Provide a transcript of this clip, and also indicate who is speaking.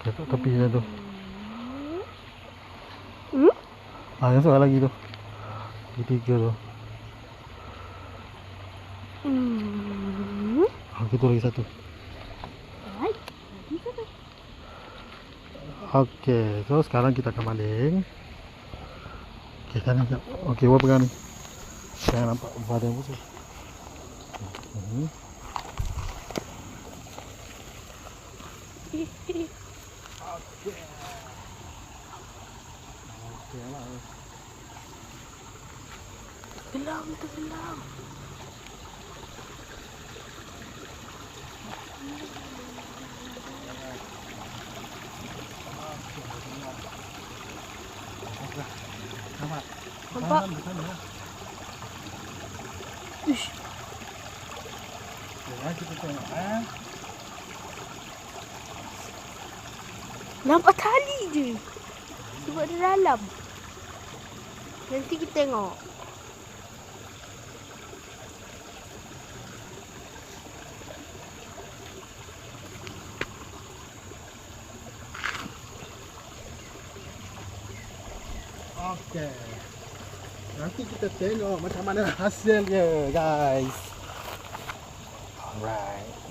Speaker 1: Ketok tepi dah tu. Yang seorang lagi tu. Tiga tu. Itu lagi satu. Okey, so sekarang kita akan baling. Okey, kanan jap. Okey, awak pegang ni. Jangan nampak badan busuk. Okey. Okey lah.
Speaker 2: Gelam tu gelam. Nampak? Ish.
Speaker 1: Kita tengok
Speaker 2: Nampak tali je. Sebab di dalam. Nanti kita tengok.
Speaker 1: Okey. Nanti kita tengok macam mana hasilnya, guys. Alright.